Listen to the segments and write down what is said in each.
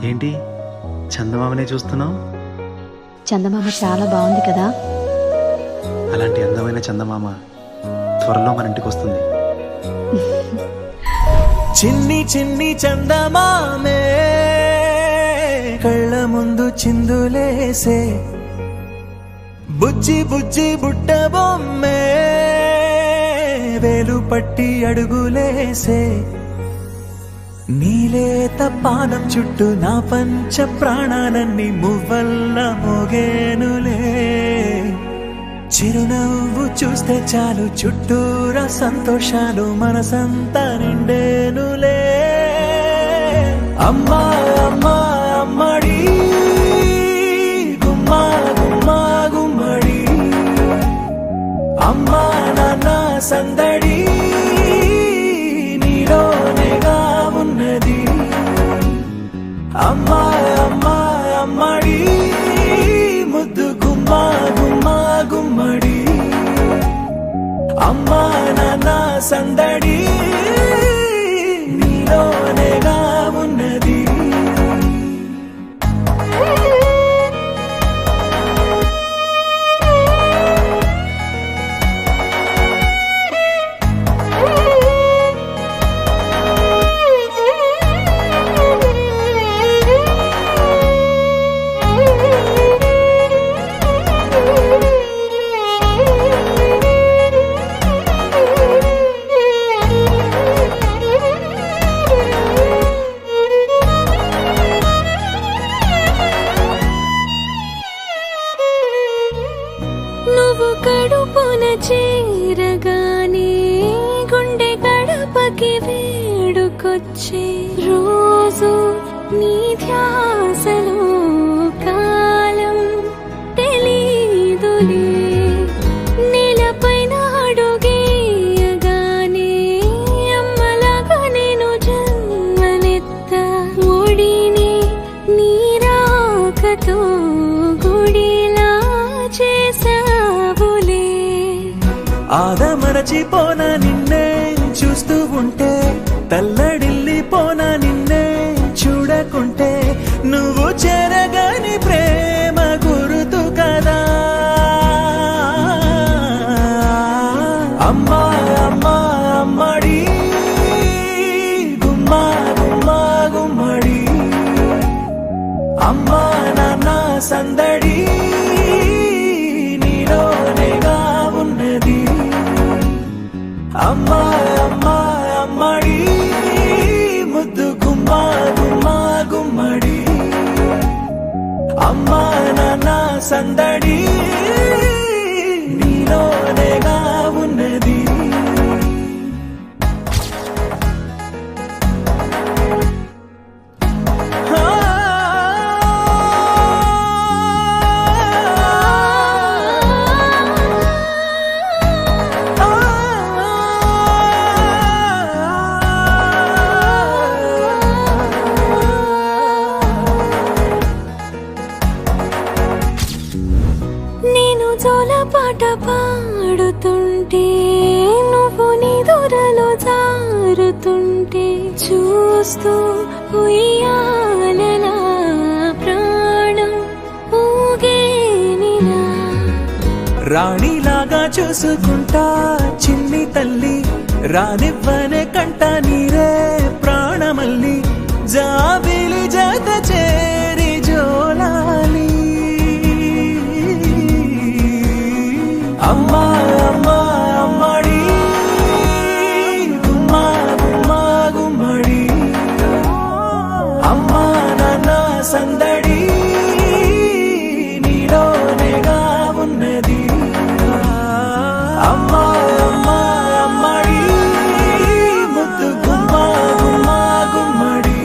ఏంటి చందమామనే చూస్తున్నావు? చందమామ చాలా బాగుంది కదా. అలాంటి అందమైన చందమామ త్వరలో మన ఇంటికి వస్తుంది. చిన్ని చిన్ని చందమామే కళ్ళ ముందు చిందులేసే, బుజ్జి బుజ్జి బుట్ట బొమ్మే వేలు పట్టి అడుగులేసే, నీలేత పానం చుట్టూ నా పంచ ప్రాణాలన్నీ మువ్వల్ల మోగేనులే. చిరునవ్వు చూస్తే చాలు చుట్టూరా సంతోషాలు మనసంతా నిండేనులే. అమ్మా అమ్మా అమ్మడి గుమ్మా గుమ్మా గుమ్మడి, అమ్మా నాన్న సందడి నీలోనేగా ఉన్నది. అమ్మా అమ్మా అమ్మడి ముద్దు గుమ్మా గుమ్మా గుమ్మడి, అమ్మా నాన్న సందడి నీలోనేగా ఉన్నది. నువ్వు కడుపున చేరగానే గుండె గడపకి వేడుకొచ్చే, రోజు నీ ధ్యాసలో కాలం తెలీదులే. నేలపైన అడుగేయగానే అమ్మలాగా నేను జన్మనెత్త, ఒడిని నీ రాకతో గుడిలా చేసావులే. ఆదమరచిపోన నిన్నే చూస్తూ ఉంటే, తల్లడిల్లిపోన నిన్నే చూడకుంటే, నువ్వు చెరగని ప్రేమ గురుతు కదా. అమ్మా అమ్మా అమ్మడి గుమ్మా గుమ్మా గుమ్మడి, అమ్మా నాన్న సందడి నీలోనేగా ఉన్నది. అమ్మా అమ్మా అమ్మడి ముద్దు గుమ్మా గుమ్మా గుమ్మడి, అమ్మా నాన్న సందడి నీలోనేగా ఉన్నది. నేను జోలపాట పాడుతుంటే, నువ్వు నీ దూరలో జారుతుంటే, చూస్తూ ఉయ్యాలలా ప్రాణం ఊగేనిలా. రాణిలాగా చూసుకుంటా చిన్ని తల్లి, రానివ్వనే కంట నీరే ప్రాణమల్లి, జాబిలి జత చేరి జోలాలి. అమ్మా అమ్మా అమ్మడి గుమ్మా గుమ్మా గుమ్మడి, అమ్మా నాన్న సందడి నీలోనేగా ఉన్నది. అమ్మా అమ్మా అమ్మడి ముద్దు గుమ్మా గుమ్మా గుమ్మడి,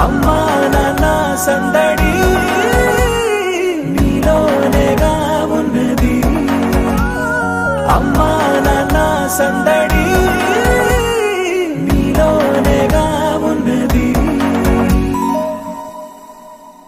అమ్మా నాన్న సందడి నీలోనేగా ఉన్నది. అమ్మా నాన్న సందడి